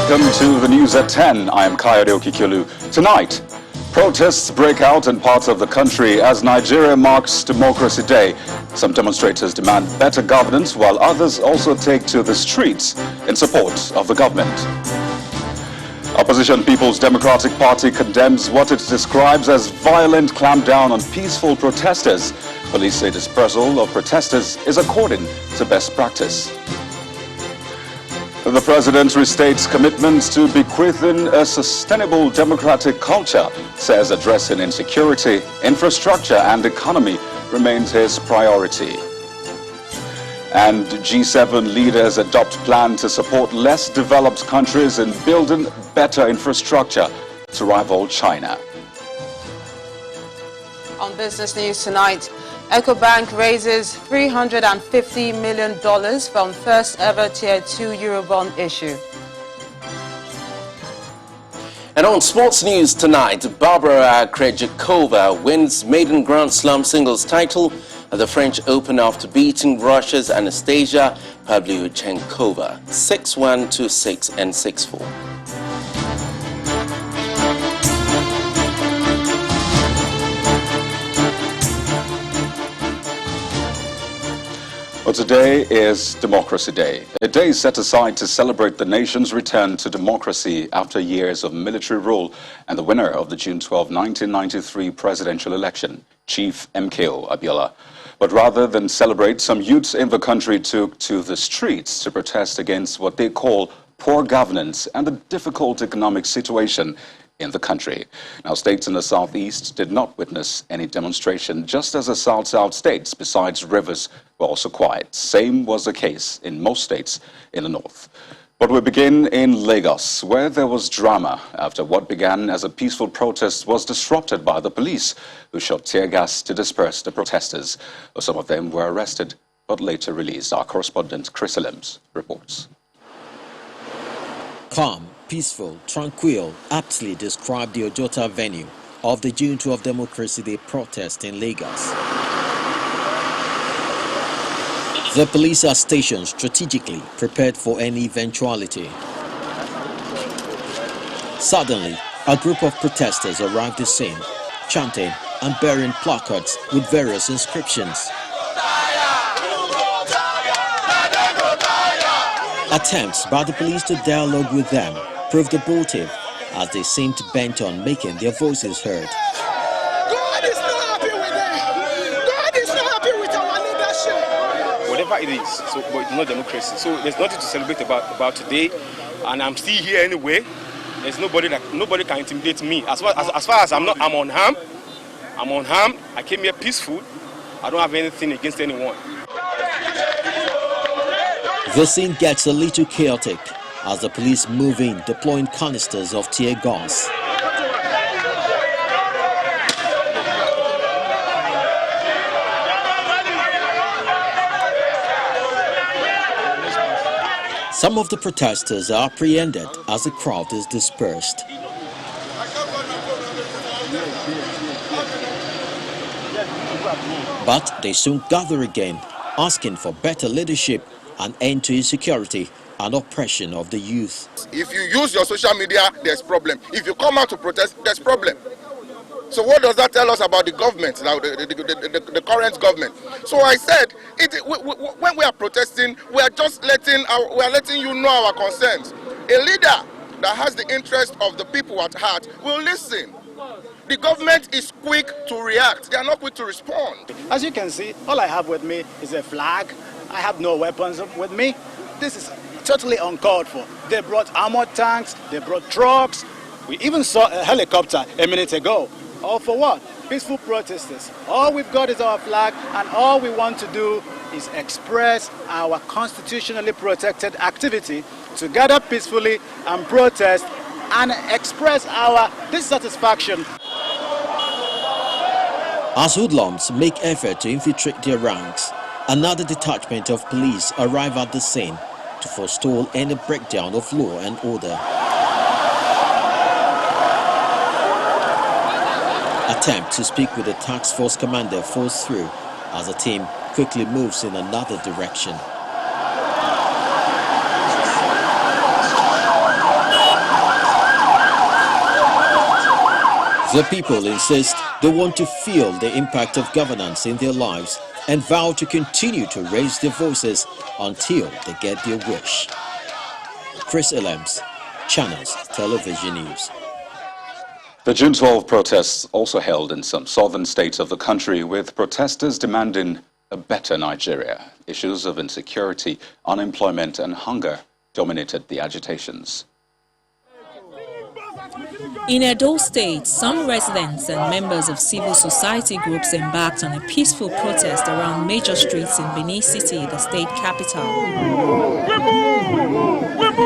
Welcome to the news at 10. I am Kayode Okikulu. Tonight, protests break out in parts of the country as Nigeria marks Democracy Day. Some demonstrators demand better governance, while others also take to the streets in support of the government. Opposition People's Democratic Party condemns what it describes as violent clampdown on peaceful protesters. Police say dispersal of protesters is according to best practice. The president restates commitments to bequeathing a sustainable democratic culture, says addressing insecurity, infrastructure and economy remains his priority. And G7 leaders adopt plan to support less developed countries in building better infrastructure to rival China. On business news tonight, Ecobank raises $350 million from first ever Tier 2 Eurobond issue. And on sports news tonight, Barbara Krejcikova wins maiden Grand Slam singles title at the French Open after beating Russia's Anastasia Pavlyuchenkova 6-1, 2-6 and 6-4. Well, today is Democracy Day, a day set aside to celebrate the nation's return to democracy after years of military rule and the winner of the June 12, 1993 presidential election, Chief MKO Abiola. But rather than celebrate, some youths in the country took to the streets to protest against what they call poor governance and the difficult economic situation in the country. Now, states in the southeast did not witness any demonstration, just as the south-south states, besides rivers, were also quiet. Same was the case in most states in the north. But we begin in Lagos, where there was drama after what began as a peaceful protest was disrupted by the police, who shot tear gas to disperse the protesters. Some of them were arrested, but later released. Our correspondent Chris Elims reports. Calm, peaceful, tranquil aptly described the Ojota venue of the June 12 Democracy Day protest in Lagos. The police are stationed strategically, prepared for any eventuality. Suddenly, a group of protesters arrived at the scene, chanting and bearing placards with various inscriptions. Attempts by the police to dialogue with them proved abortive, as they seemed bent on making their voices heard. God is not happy with them. God is not happy with our leadership. Whatever it is, so but it's not democracy. So there's nothing to celebrate about today, and I'm still here anyway. There's nobody can intimidate me. As far as I'm unharmed. I'm unharmed. I came here peaceful. I don't have anything against anyone. The scene gets a little chaotic as the police move in, deploying canisters of tear gas. Some of the protesters are apprehended as the crowd is dispersed. But they soon gather again, asking for better leadership, an end to insecurity and oppression of the youth. If you use your social media, there's problem. If you come out to protest, there's problem. So what does that tell us about the government, now the current government? So I said, when we are protesting, we are just letting you know our concerns. A leader that has the interest of the people at heart will listen. The government is quick to react. They are not quick to respond. As you can see, all I have with me is a flag. I have no weapons with me. This is totally uncalled for. They brought armored tanks, they brought trucks. We even saw a helicopter a minute ago. All for what? Peaceful protesters. All we've got is our flag, and all we want to do is express our constitutionally protected activity to gather peacefully and protest and express our dissatisfaction. As hoodlums make effort to infiltrate their ranks, another detachment of police arrive at the scene to forestall any breakdown of law and order. Attempt to speak with the task force commander falls through as the team quickly moves in another direction. The people insist they want to feel the impact of governance in their lives and vow to continue to raise their voices until they get their wish. Chris Elems, Channels Television News. The June 12 protests also held in some southern states of the country, with protesters demanding a better Nigeria. Issues of insecurity, unemployment and hunger dominated the agitations. In Edo State, some residents and members of civil society groups embarked on a peaceful protest around major streets in Benin City, the state capital.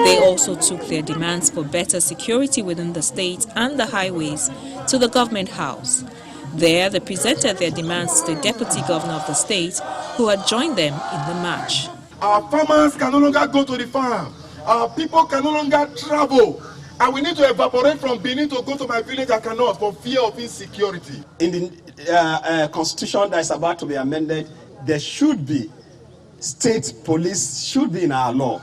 They also took their demands for better security within the state and the highways to the government house. There, they presented their demands to the deputy governor of the state, who had joined them in the march. Our farmers can no longer go to the farm. Our people can no longer travel. And we need to evaporate from Benin to go to my village. I cannot, for fear of insecurity. In the constitution that is about to be amended, there should be state police, should be in our law.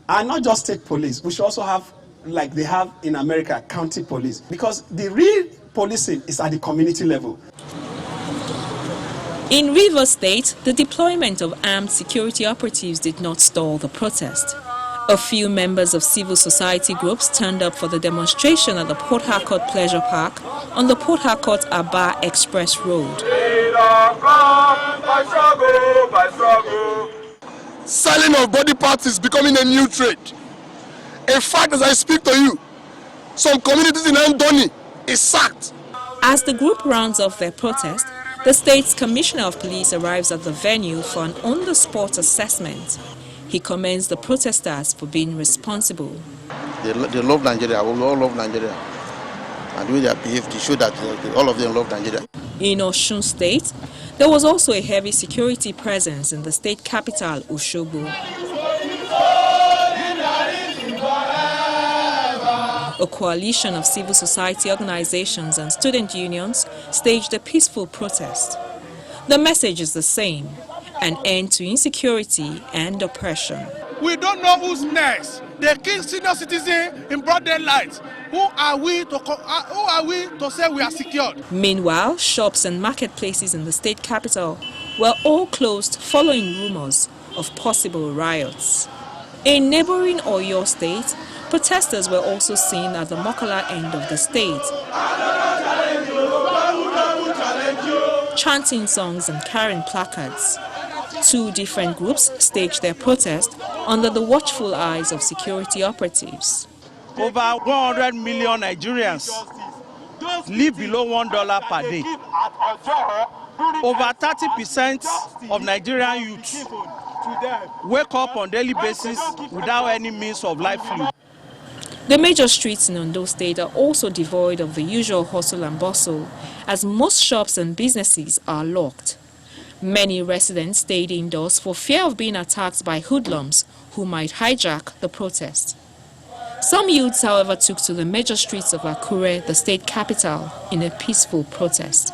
And not just state police, we should also have, like they have in America, county police. Because the real policing is at the community level. In Rivers State, the deployment of armed security operatives did not stall the protest. A few members of civil society groups turned up for the demonstration at the Port Harcourt Pleasure Park on the Port Harcourt-Aba Express Road. Selling of body parts is becoming a new trade. In fact, as I speak to you, some communities in Andoni is sacked. As the group rounds off their protest, the state's commissioner of police arrives at the venue for an on-the-spot assessment. He commends the protesters for being responsible. They love Nigeria. We all love Nigeria. And the way they behave to show that all of them love Nigeria. In Osun State, there was also a heavy security presence in the state capital, Osogbo. A coalition of civil society organizations and student unions staged a peaceful protest. The message is the same: an end to insecurity and oppression. We don't know who's next. They kill senior citizens in broad daylight. Who are we to say we are secured? Meanwhile, shops and marketplaces in the state capital were all closed following rumors of possible riots. In neighboring Oyo State, protesters were also seen at the Mokola end of the state, chanting songs and carrying placards. Two different groups staged their protest under the watchful eyes of security operatives. Over 100 million Nigerians live below $1 per day. Over 30% of Nigerian youth wake up on a daily basis without any means of livelihood. The major streets in Ondo State are also devoid of the usual hustle and bustle, as most shops and businesses are locked. Many residents stayed indoors for fear of being attacked by hoodlums who might hijack the protest. Some youths, however, took to the major streets of Akure, the state capital, in a peaceful protest.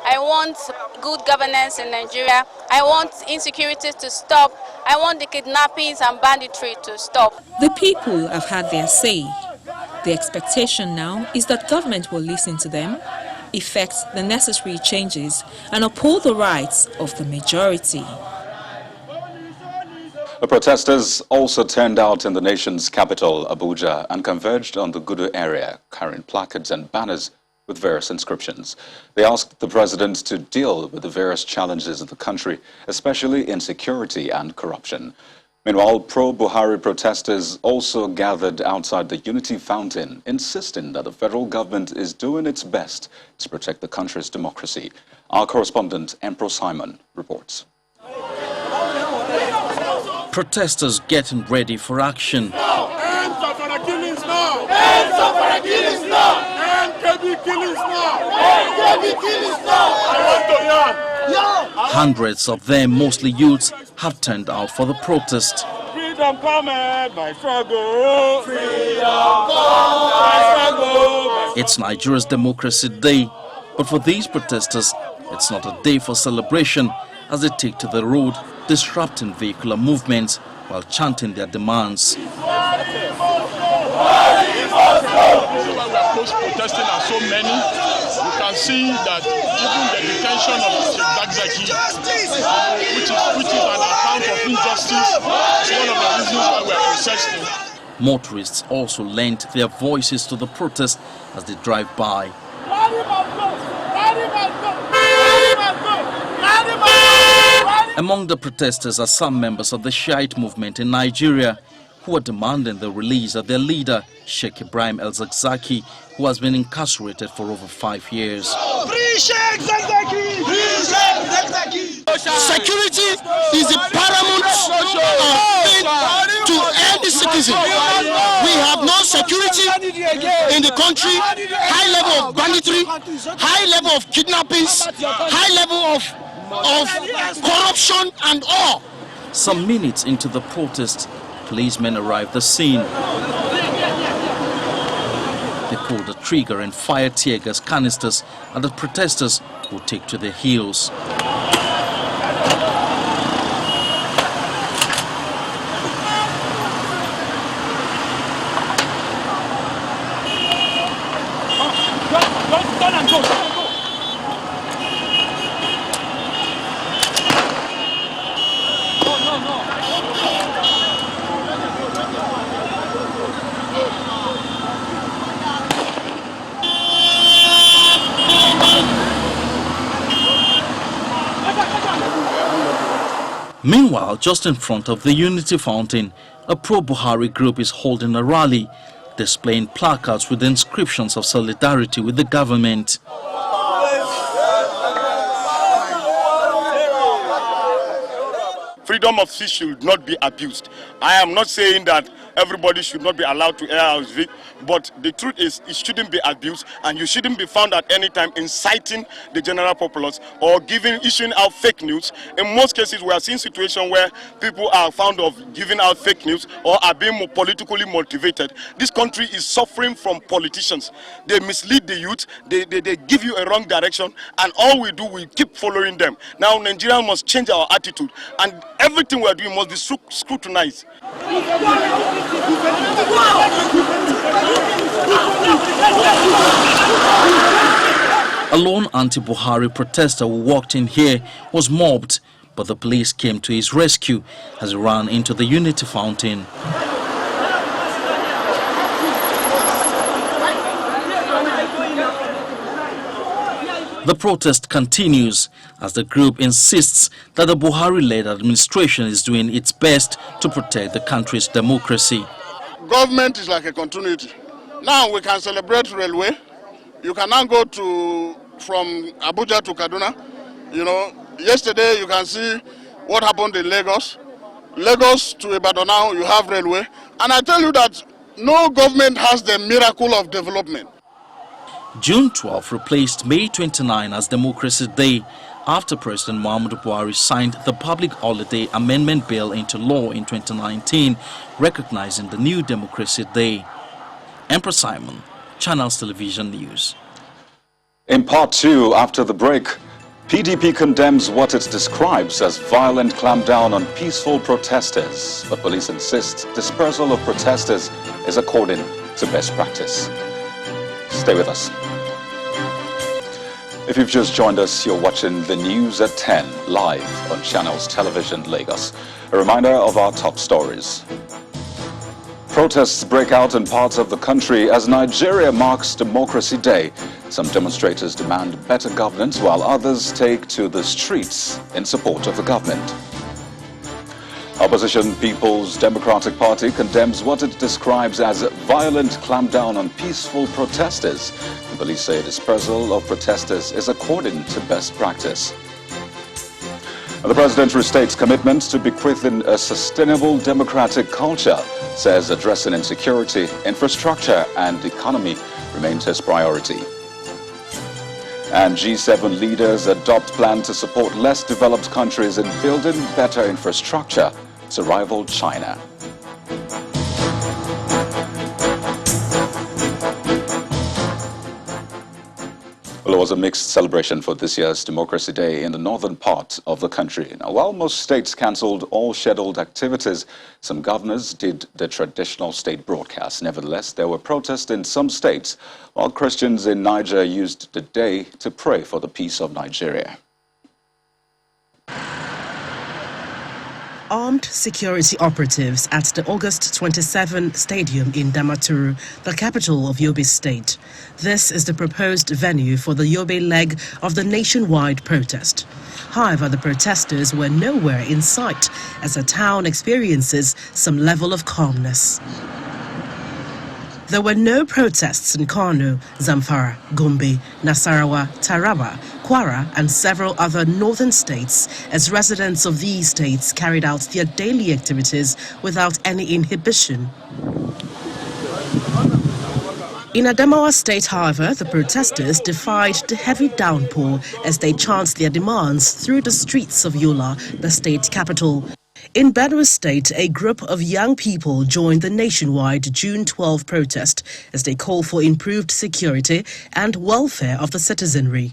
I want good governance in Nigeria. I want insecurity to stop. I want the kidnappings and banditry to stop. The people have had their say. The expectation now is that government will listen to them, effect the necessary changes, and uphold the rights of the majority. The protesters also turned out in the nation's capital, Abuja, and converged on the Gudu area, carrying placards and banners with various inscriptions. They asked the president to deal with the various challenges of the country, especially insecurity and corruption. Meanwhile, pro-Buhari protesters also gathered outside the Unity Fountain, insisting that the federal government is doing its best to protect the country's democracy. Our correspondent, Emperor Simon, reports. Protesters getting ready for action. End Safara killings now! End Safara killings now! End KB killings now! End KB killings now! I want to yarn! Hundreds of them, mostly youths, have turned out for the protest. Freedom cometh by struggle! Freedom cometh by struggle! It's Nigeria's Democracy Day, but for these protesters, it's not a day for celebration as they take to the road, disrupting vehicular movements while chanting their demands. Protesting are so many. see that even the detention of Zakzaki, which is an account of injustice, is one of the reasons why we are protesting. Motorists also lent their voices to the protest as they drive by. Among the protesters are some members of the Shiite movement in Nigeria who are demanding the release of their leader, Sheikh Ibrahim el-Zakzaki, who has been incarcerated for over 5 years. Free Sheikh Zakzaki! Free Sheikh Zakzaki! Security is the paramount thing to any citizen. We have no security in the country, high level of banditry, high level of kidnappings, high level of corruption and all. Some minutes into the protest, policemen arrived at the scene. They pulled the trigger and fired tear gas canisters at the protesters who take to their heels. Meanwhile, just in front of the Unity Fountain, a pro-Buhari group is holding a rally, displaying placards with inscriptions of solidarity with the government. Freedom of speech should not be abused. I am not saying that everybody should not be allowed to air out his view, but the truth is it shouldn't be abused, and you shouldn't be found at any time inciting the general populace or issuing out fake news. In most cases, we are seeing situations where people are found of giving out fake news or are being politically motivated. This country is suffering from politicians. They mislead the youth, they give you a wrong direction, and all we do, we keep following them. Now, Nigerians must change our attitude, and everything we are doing must be scrutinized. A lone anti-Buhari protester who walked in here was mobbed, but the police came to his rescue as he ran into the Unity Fountain. The protest continues as the group insists that the Buhari-led administration is doing its best to protect the country's democracy. Government is like a continuity. Now we can celebrate railway. You can now go from Abuja to Kaduna. You know, yesterday you can see what happened in Lagos. Lagos to Ibadan now you have railway. And I tell you that no government has the miracle of development. June 12 replaced May 29 as Democracy Day after President Muhammadu Buhari signed the Public Holiday Amendment Bill into law in 2019, recognizing the new Democracy Day. Emperor Simon, Channels Television News. In part 2, after the break, PDP condemns what it describes as violent clampdown on peaceful protesters, but police insist dispersal of protesters is according to best practice. Stay with us. If you've just joined us, you're watching the news at 10 live on Channels Television Lagos. A reminder of our top stories. Protests break out in parts of the country as Nigeria marks Democracy Day. Some demonstrators demand better governance while others take to the streets in support of the government. Opposition People's Democratic Party condemns what it describes as violent clampdown on peaceful protesters. The police say dispersal of protesters is according to best practice. The president restates commitment to bequeathing a sustainable democratic culture, says addressing insecurity, infrastructure and economy remains his priority. And G7 leaders adopt plan to support less developed countries in building better infrastructure to rival China. Well, it was a mixed celebration for this year's Democracy Day in the northern part of the country. Now, while most states cancelled all scheduled activities, some governors did the traditional state broadcast. Nevertheless, there were protests in some states, while Christians in Niger used the day to pray for the peace of Nigeria. Armed security operatives at the August 27 Stadium in Damaturu, the capital of Yobe State. This is the proposed venue for the Yobe leg of the nationwide protest. However, the protesters were nowhere in sight as the town experiences some level of calmness. There were no protests in Kano, Zamfara, Gombe, Nasarawa, Taraba, Kwara and several other northern states as residents of these states carried out their daily activities without any inhibition. In Adamawa State, however, the protesters defied the heavy downpour as they chanted their demands through the streets of Yola, the state capital. In Benue State, a group of young people joined the nationwide June 12 protest as they call for improved security and welfare of the citizenry.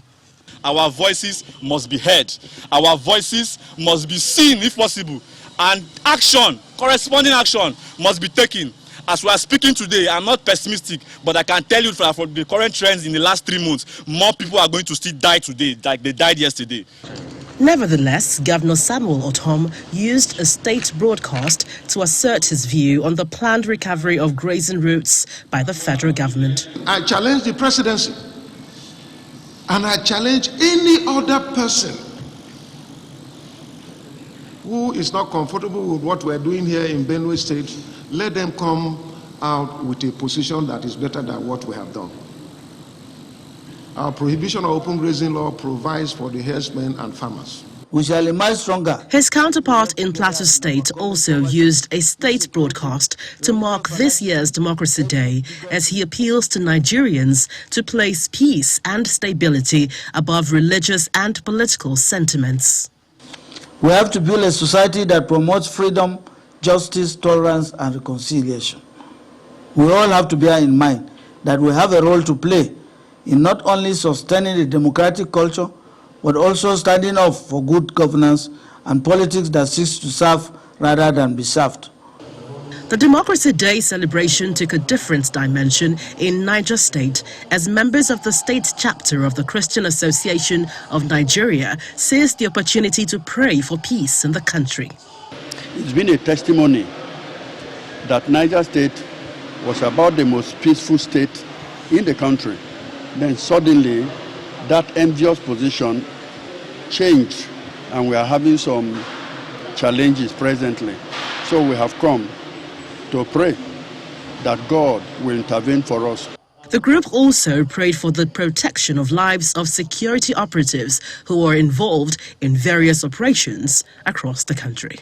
Our voices must be heard. Our voices must be seen if possible. And action, corresponding action, must be taken. As we are speaking today, I'm not pessimistic, but I can tell you from the current trends in the last 3 months, more people are going to still die today, like they died yesterday. Nevertheless, Governor Samuel Otom used a state broadcast to assert his view on the planned recovery of grazing routes by the federal government. I challenge the presidency and I challenge any other person who is not comfortable with what we're doing here in Benue State. Let them come out with a position that is better than what we have done. Our prohibition of open grazing law provides for the herdsmen and farmers. We shall emerge stronger. His counterpart in Plateau State also used a state broadcast to mark this year's Democracy Day as he appeals to Nigerians to place peace and stability above religious and political sentiments. We have to build a society that promotes freedom, justice, tolerance, and reconciliation. We all have to bear in mind that we have a role to play in not only sustaining the democratic culture, but also standing up for good governance and politics that seeks to serve rather than be served. The Democracy Day celebration took a different dimension in Niger State as members of the state chapter of the Christian Association of Nigeria seized the opportunity to pray for peace in the country. It's been a testimony that Niger State was about the most peaceful state in the country. Then suddenly that envious position changed and we are having some challenges presently. So we have come to pray that God will intervene for us. The group also prayed for the protection of lives of security operatives who are involved in various operations across the country.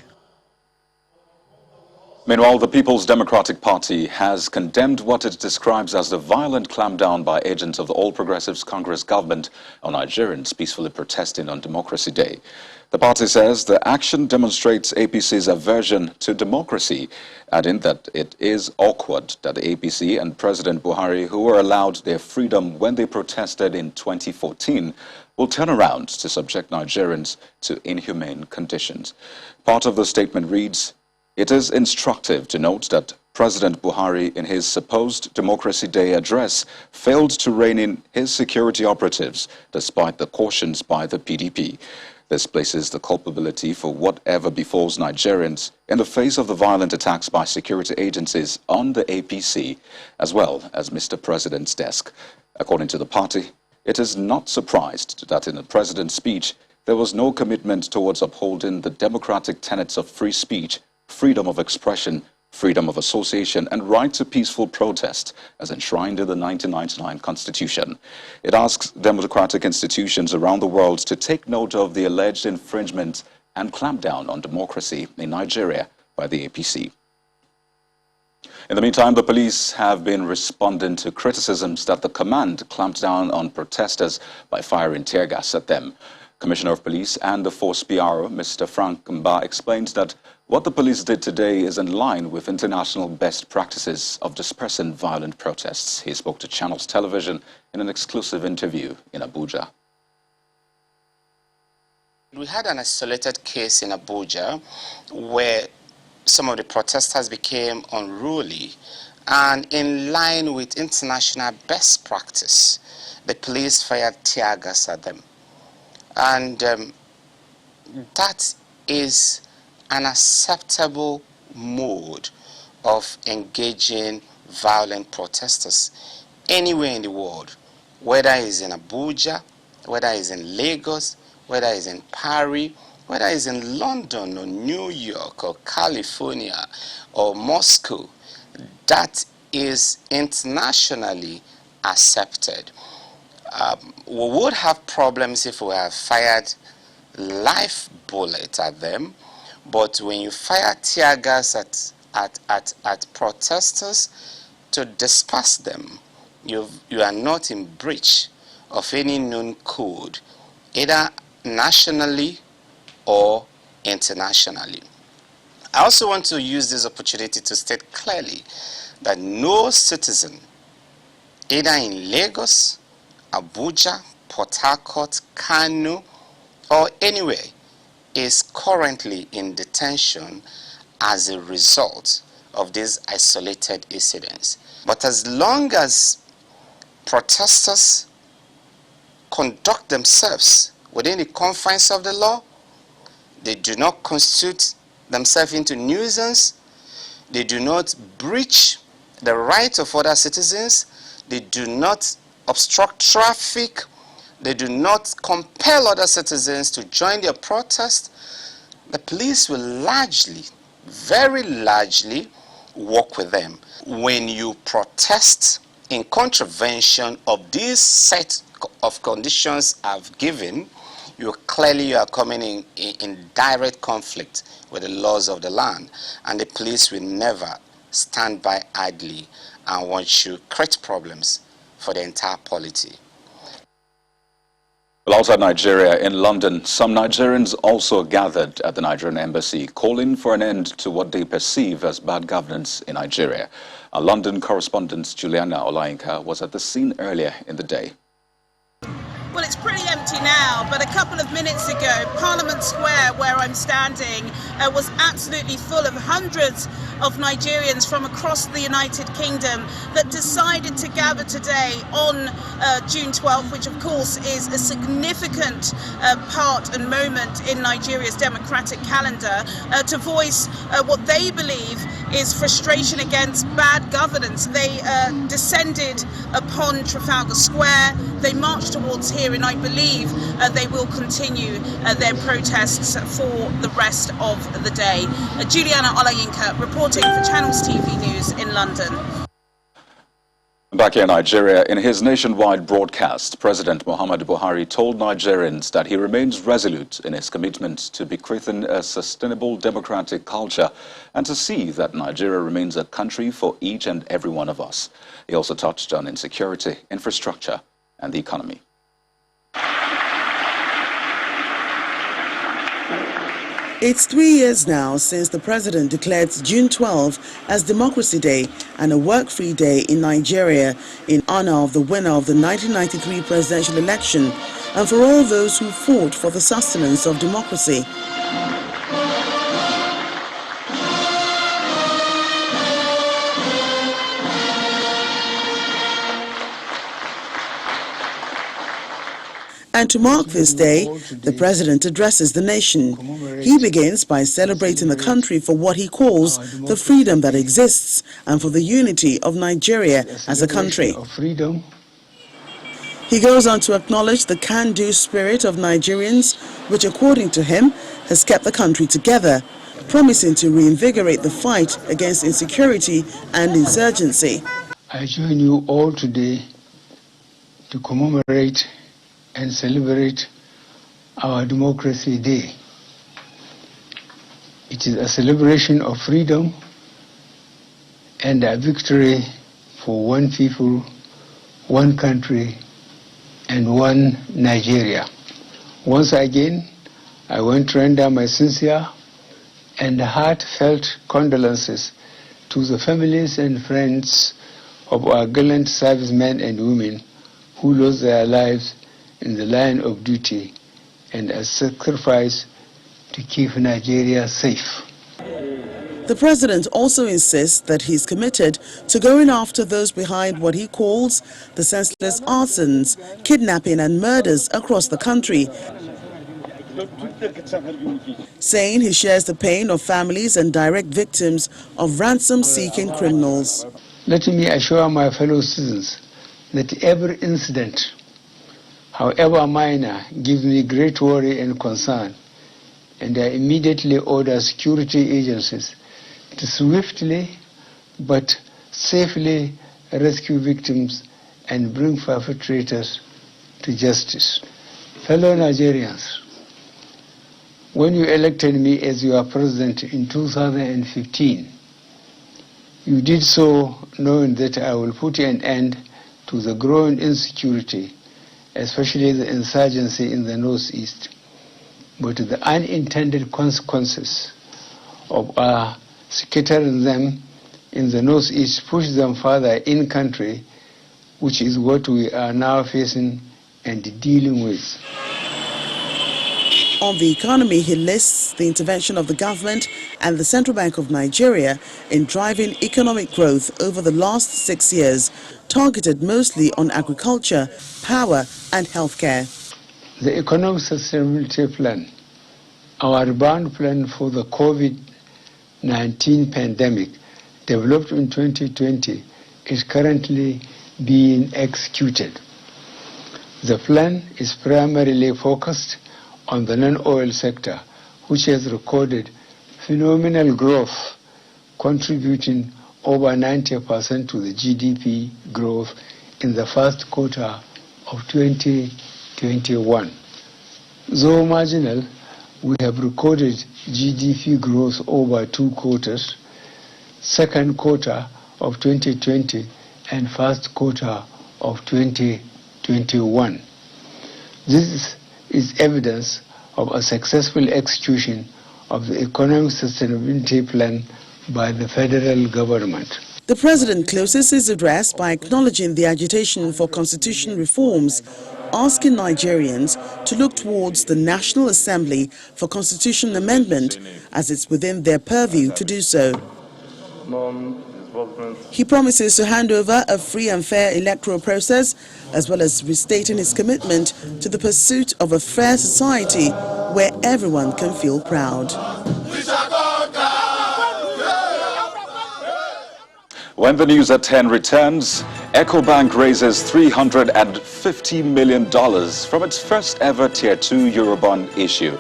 Meanwhile, the People's Democratic Party has condemned what it describes as the violent clampdown by agents of the All Progressives Congress government on Nigerians peacefully protesting on Democracy Day. The party says the action demonstrates APC's aversion to democracy, adding that it is awkward that the APC and President Buhari, who were allowed their freedom when they protested in 2014, will turn around to subject Nigerians to inhumane conditions. Part of the statement reads, "It is instructive to note that President Buhari, in his supposed Democracy Day address, failed to rein in his security operatives despite the cautions by the PDP. This places the culpability for whatever befalls Nigerians in the face of the violent attacks by security agencies on the APC, as well as Mr. President's desk." According to the party, it is not surprised that in the President's speech, there was no commitment towards upholding the democratic tenets of free speech, freedom of expression, freedom of association, and right to peaceful protest, as enshrined in the 1999 Constitution. It asks democratic institutions around the world to take note of the alleged infringement and clamp down on democracy in Nigeria by the APC. In the meantime, the police have been responding to criticisms that the command clamped down on protesters by firing tear gas at them. Commissioner of Police and the Force PRO, Mr. Frank Mba, explains that What the police did today is in line with international best practices of dispersing violent protests. He spoke to Channels Television in an exclusive interview in Abuja. We had an isolated case in Abuja where some of the protesters became unruly, and in line with international best practice, the police fired tear gas at them. And that is an acceptable mode of engaging violent protesters anywhere in the world, whether it's in Abuja, whether it's in Lagos, whether it's in Paris, whether it's in London or New York or California or Moscow. That is internationally accepted. We would have problems if we have fired live bullets at them, but when you fire tear gas at protesters to disperse them, you are not in breach of any known code, either nationally or internationally. I also want to use this opportunity to state clearly that no citizen, either in Lagos, Abuja, Port Harcourt, Kano, or anywhere, is currently in detention as a result of these isolated incidents. But as long as protesters conduct themselves within the confines of the law, they do not constitute themselves into nuisance, they do not breach the rights of other citizens, they do not obstruct traffic, they do not compel other citizens to join their protest, the police will largely, very largely, work with them. When you protest in contravention of this set of conditions I've given, you are coming in direct conflict with the laws of the land, and the police will never stand by idly and want to create problems for the entire polity. Well, outside Nigeria, in London, some Nigerians also gathered at the Nigerian embassy, calling for an end to what they perceive as bad governance in Nigeria. Our London correspondent Juliana Olayinka was at the scene earlier in the day. Well, it's pretty empty now, but a couple of minutes ago, Parliament Square, where I'm standing, was absolutely full of hundreds of Nigerians from across the United Kingdom that decided to gather today on June 12th, which of course is a significant part and moment in Nigeria's democratic calendar, to voice what they believe is frustration against bad governance. They descended upon Trafalgar Square, they marched towards here, and I believe they will continue their protests for the rest of the day. Juliana Olayinka reporting for Channels TV News in London. Back here in Nigeria, in his nationwide broadcast, President Muhammadu Buhari told Nigerians that he remains resolute in his commitment to bequeathing a sustainable democratic culture and to see that Nigeria remains a country for each and every one of us. He also touched on insecurity, infrastructure, and the economy. It's 3 years now since the president declared June 12 as Democracy Day and a work-free day in Nigeria in honor of the winner of the 1993 presidential election and for all those who fought for the sustenance of democracy. And to mark this day, the president addresses the nation. He begins by celebrating the country for what he calls the freedom that exists and for the unity of Nigeria as a country. He goes on to acknowledge the can-do spirit of Nigerians, which according to him has kept the country together, promising to reinvigorate the fight against insecurity and insurgency. I join you all today to commemorate and celebrate our Democracy Day. It is a celebration of freedom and a victory for one people, one country, and one Nigeria. Once again, I want to render my sincere and heartfelt condolences to the families and friends of our gallant servicemen and women who lost their lives in the line of duty and as sacrifice to keep Nigeria safe. The president also insists that he's committed to going after those behind what he calls the senseless arsons, kidnapping and murders across the country, saying he shares the pain of families and direct victims of ransom-seeking criminals. Let me assure my fellow citizens that every incident, however minor, gives me great worry and concern, and I immediately order security agencies to swiftly but safely rescue victims and bring perpetrators to justice. Fellow Nigerians, when you elected me as your president in 2015, you did so knowing that I will put an end to the growing insecurity, especially the insurgency in the northeast. But the unintended consequences of our scattering them in the northeast push them further in country, which is what we are now facing and dealing with. On the economy, he lists the intervention of the government and the Central Bank of Nigeria in driving economic growth over the last 6 years, targeted mostly on agriculture, power and healthcare. The Economic Sustainability Plan, our rebound plan for the COVID-19 pandemic, developed in 2020, is currently being executed. The plan is primarily focused on the non-oil sector, which has recorded phenomenal growth, contributing over 90% to the GDP growth in the first quarter of 2021. Though marginal, we have recorded GDP growth over 2 quarters, second quarter of 2020 and first quarter of 2021. This is evidence of a successful execution of the Economic Sustainability Plan by the federal government. The president closes his address by acknowledging the agitation for constitution reforms, asking Nigerians to look towards the National Assembly for constitution amendment as it's within their purview to do so. He promises to hand over a free and fair electoral process, as well as restating his commitment to the pursuit of a fair society where everyone can feel proud. When the news at 10 returns, Ecobank raises $350 million from its first ever Tier 2 Eurobond issue.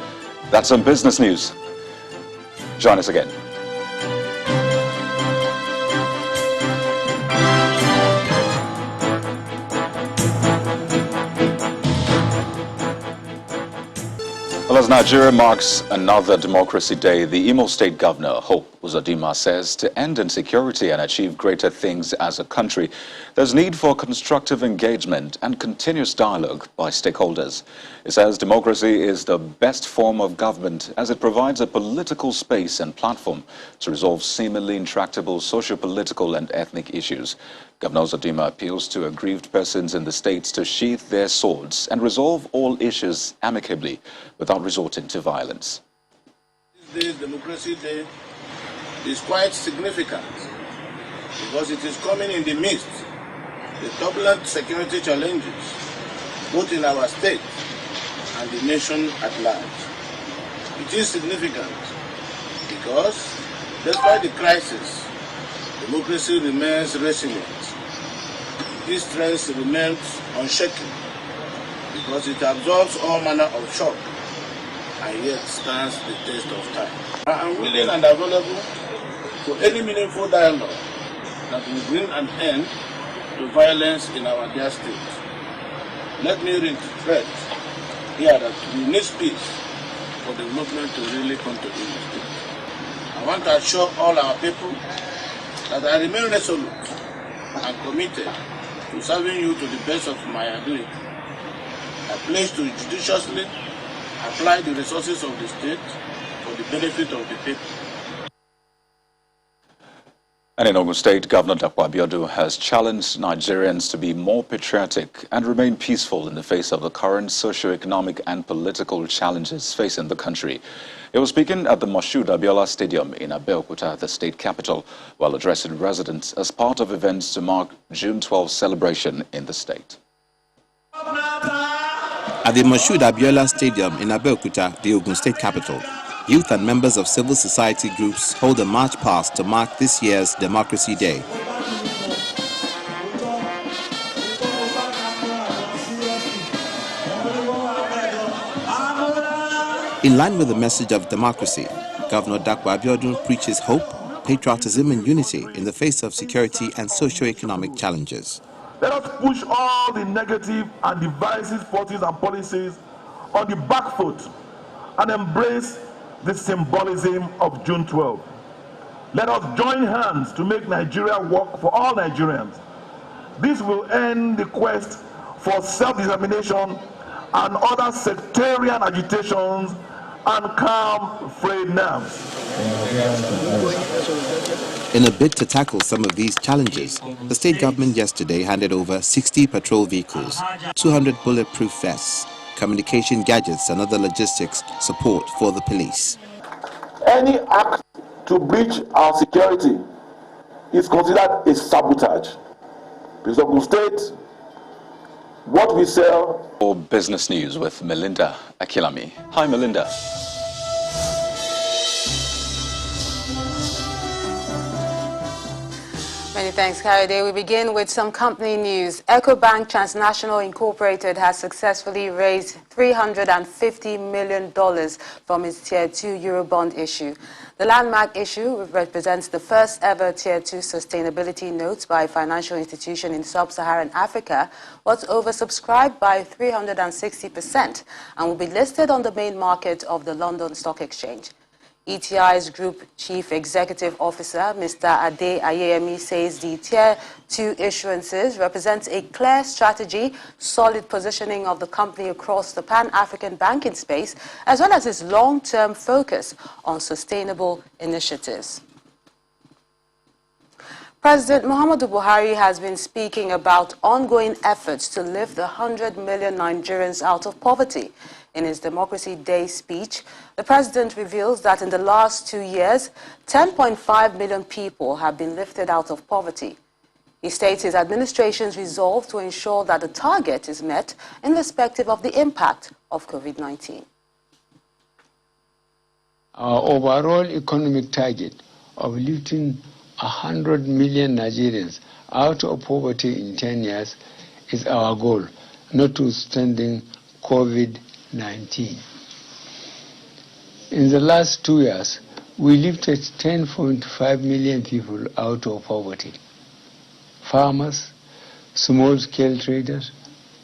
That's on Business News. Join us again. Well, as Nigeria marks another Democracy Day, the Imo State Governor, Hope Uzodimma, says to end insecurity and achieve greater things as a country, there's need for constructive engagement and continuous dialogue by stakeholders. It says democracy is the best form of government as it provides a political space and platform to resolve seemingly intractable socio-political and ethnic issues. Governor Uzodimma appeals to aggrieved persons in the states to sheath their swords and resolve all issues amicably without resorting to violence. This Democracy Day is quite significant because it is coming in the midst of the turbulent security challenges both in our state and the nation at large. It is significant because despite the crisis, democracy remains resilient. This strength remains unshaken because it absorbs all manner of shock and yet stands the test of time. I am willing and available for any meaningful dialogue that will bring an end to violence in our dear state. Let me reiterate here that we need peace for development to really come to Imo. I want to assure all our people that I remain resolute and committed to serving you to the best of my ability. I pledge to judiciously apply the resources of the state for the benefit of the people. And in Ogun State, Governor Dapo Abiodun has challenged Nigerians to be more patriotic and remain peaceful in the face of the current socio-economic and political challenges facing the country. He was speaking at the Moshood Abiola Stadium in Abeokuta, the state capital, while addressing residents as part of events to mark June 12 celebration in the state. At the Moshood Abiola Stadium in Abeokuta, the Ogun State capital, youth and members of civil society groups hold a march past to mark this year's Democracy Day. In line with the message of democracy, Governor Dapo Abiodun preaches hope, patriotism and unity in the face of security and socio-economic challenges. Let us push all the negative and divisive forces and policies on the back foot and embrace the symbolism of June 12. Let us join hands to make Nigeria work for all Nigerians. This will end the quest for self-determination and other sectarian agitations and calm frayed nerves. In a bid to tackle some of these challenges, the state government yesterday handed over 60 patrol vehicles, 200 bulletproof vests, communication gadgets and other logistics support for the police. Any act to breach our security is considered a sabotage. Because Ogun State, what we sell. For business news with Melinda Akilami. Hi, Melinda. Many thanks, Kayode. We begin with some company news. Ecobank Transnational Incorporated has successfully raised $350 million from its Tier 2 Eurobond issue. The landmark issue represents the first ever Tier 2 sustainability note by a financial institution in sub-Saharan Africa, was oversubscribed by 360% and will be listed on the main market of the London Stock Exchange. ETI's Group Chief Executive Officer, Mr. Ade Ayeyemi, says the Tier 2 issuances represent a clear strategy, solid positioning of the company across the Pan-African banking space, as well as its long-term focus on sustainable initiatives. President Muhammadu Buhari has been speaking about ongoing efforts to lift the 100 million Nigerians out of poverty. In his Democracy Day speech, the president reveals that in the last 2 years, 10.5 million people have been lifted out of poverty. He states his administration's resolve to ensure that the target is met irrespective of the impact of COVID-19. Our overall economic target of lifting 100 million Nigerians out of poverty in 10 years is our goal, notwithstanding COVID-19. In the last 2 years, we lifted 10.5 million people out of poverty. Farmers, small-scale traders,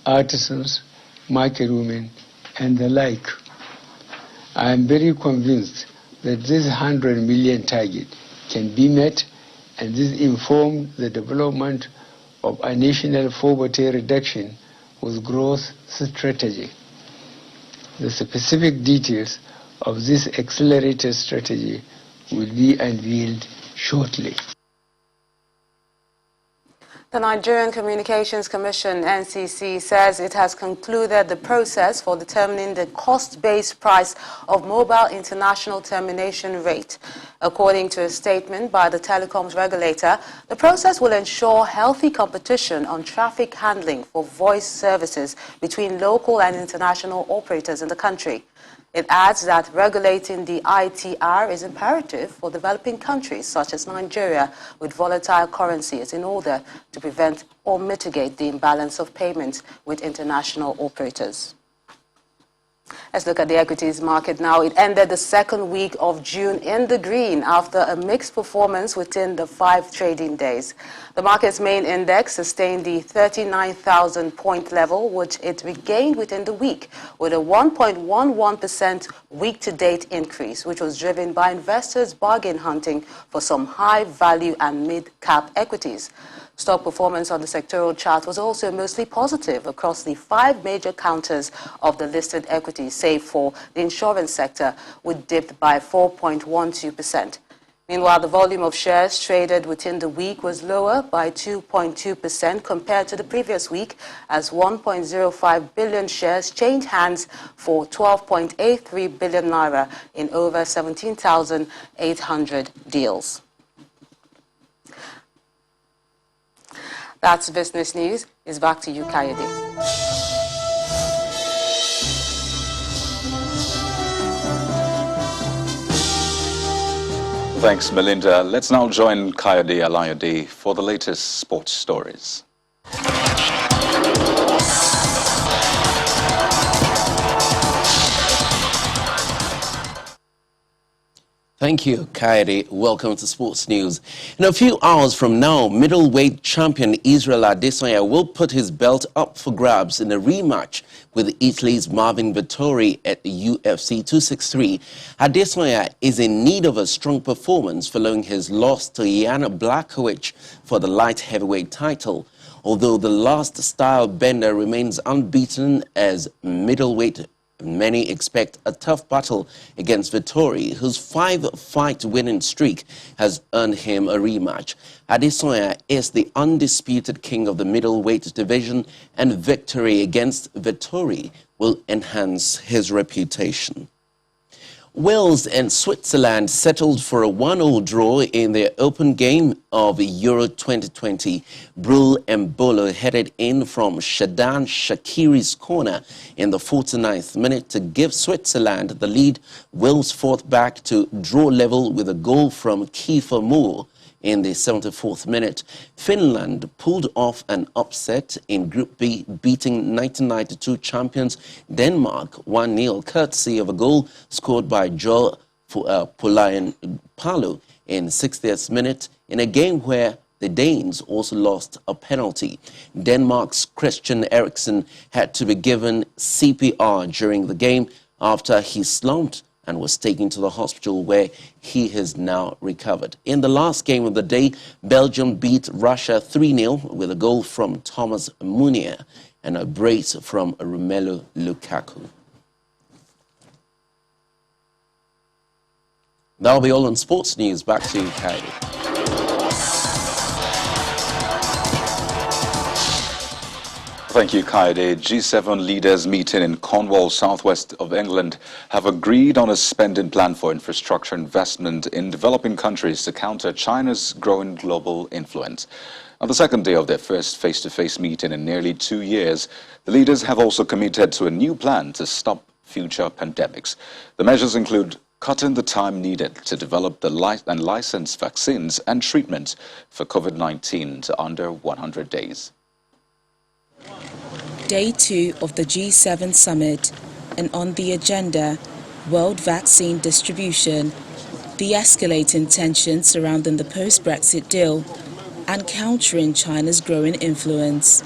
artisans, market women, and the like. I am very convinced that this 100 million target can be met, and this informed the development of a national poverty reduction with growth strategy. The specific details of this accelerated strategy will be unveiled shortly. The Nigerian Communications Commission, NCC, says it has concluded the process for determining the cost-based price of mobile international termination rate. According to a statement by the telecoms regulator, the process will ensure healthy competition on traffic handling for voice services between local and international operators in the country. It adds that regulating the ITR is imperative for developing countries such as Nigeria with volatile currencies in order to prevent or mitigate the imbalance of payments with international operators. Let's look at the equities market now. It ended the second week of June in the green after a mixed performance within the 5 trading days. The market's main index sustained the 39,000 point level, which it regained within the week, with a 1.11% week-to-date increase, which was driven by investors bargain hunting for some high-value and mid-cap equities. Stock performance on the sectoral chart was also mostly positive across the 5 major counters of the listed equities, save for the insurance sector, which dipped by 4.12%. Meanwhile, the volume of shares traded within the week was lower by 2.2% compared to the previous week, as 1.05 billion shares changed hands for 12.83 billion naira in over 17,800 deals. That's business news. It's back to you, Kayode. Thanks, Melinda. Let's now join Kayode Alayode for the latest sports stories. Thank you, Kayode. Welcome to Sports News. In a few hours from now, middleweight champion Israel Adesanya will put his belt up for grabs in a rematch with Italy's Marvin Vettori at UFC 263. Adesanya is in need of a strong performance following his loss to Jan Blachowicz for the light heavyweight title. Although the last style bender remains unbeaten as middleweight, many expect a tough battle against Vettori, whose 5-fight winning streak has earned him a rematch. Adesanya is the undisputed king of the middleweight division, and victory against Vettori will enhance his reputation. Wales and Switzerland settled for a 1-1 draw in their open game of Euro 2020. Brul Embolo headed in from Xherdan Shaqiri's corner in the 49th minute to give Switzerland the lead. Wales fought back to draw level with a goal from Kiefer Moore in the 74th minute. Finland pulled off an upset in Group B, beating 1992 champions Denmark 1-0, courtesy of a goal scored by Joel Pulainen-Palu in 60th minute, in a game where the Danes also lost a penalty. Denmark's Christian Eriksen had to be given CPR during the game after he slumped and was taken to the hospital, where he has now recovered. In the last game of the day, Belgium beat Russia 3-0 with a goal from Thomas Meunier and a brace from Romelu Lukaku. That'll be all on Sports News. Back to you, Kayode. Thank you, Kayode. G7 leaders meeting in Cornwall, southwest of England, have agreed on a spending plan for infrastructure investment in developing countries to counter China's growing global influence. On the second day of their first face-to-face meeting in nearly 2 years, the leaders have also committed to a new plan to stop future pandemics. The measures include cutting the time needed to develop and license vaccines and treatments for COVID-19 to under 100 days. Day 2 of the G7 summit, and on the agenda, world vaccine distribution, the escalating tensions surrounding the post-Brexit deal, and countering China's growing influence.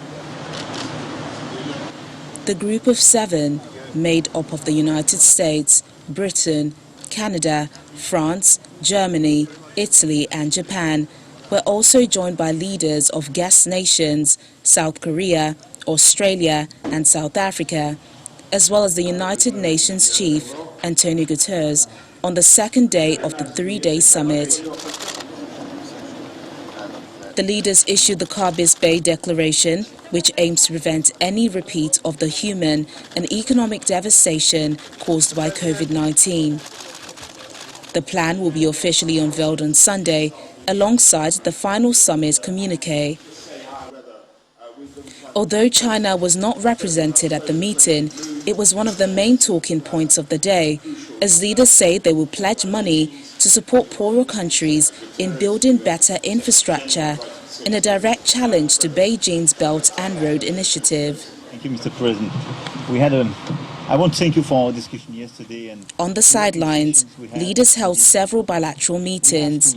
The group of 7, made up of the United States, Britain, Canada, France, Germany, Italy and Japan, were also joined by leaders of guest nations, South Korea, Australia and South Africa, as well as the United Nations chief, Antonio Guterres, on the second day of the 3-day summit. The leaders issued the costbased Bay Declaration, which aims to prevent any repeat of the human and economic devastation caused by COVID-19. The plan will be officially unveiled on Sunday, alongside the final summit communique. Although China was not represented at the meeting, it was one of the main talking points of the day, as leaders say they will pledge money to support poorer countries in building better infrastructure, in a direct challenge to Beijing's Belt and Road Initiative. Thank you, Mr. President. I want to thank you for our discussion yesterday. And on the sidelines, leaders held several bilateral meetings.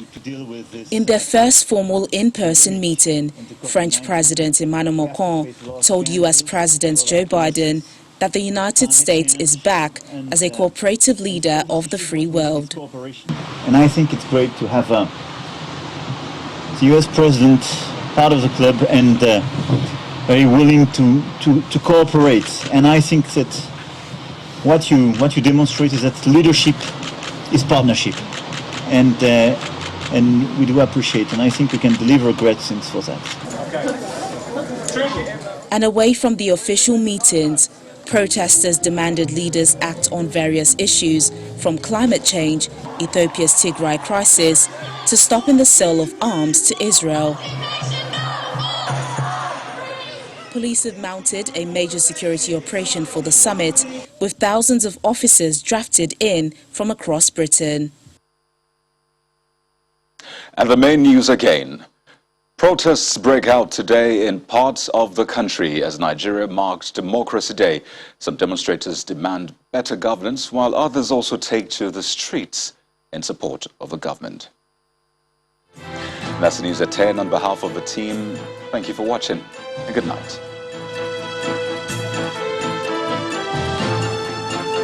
In their first formal in-person meeting, French President Emmanuel Macron told U.S. President Joe Biden that the United States is back as a cooperative leader of the free world. And I think it's great to have the U.S. President part of the club and very willing to cooperate. And I think that what you demonstrate is that leadership is partnership. And and we do appreciate, and I think we can deliver great things for that. And away from the official meetings, protesters demanded leaders act on various issues, from climate change, Ethiopia's Tigray crisis, to stopping the sale of arms to Israel. Police have mounted a major security operation for the summit, with thousands of officers drafted in from across Britain. And the main news again. Protests break out today in parts of the country as Nigeria marks Democracy Day. Some demonstrators demand better governance, while others also take to the streets in support of the government. That's the news at 10 on behalf of the team. Thank you for watching and good night.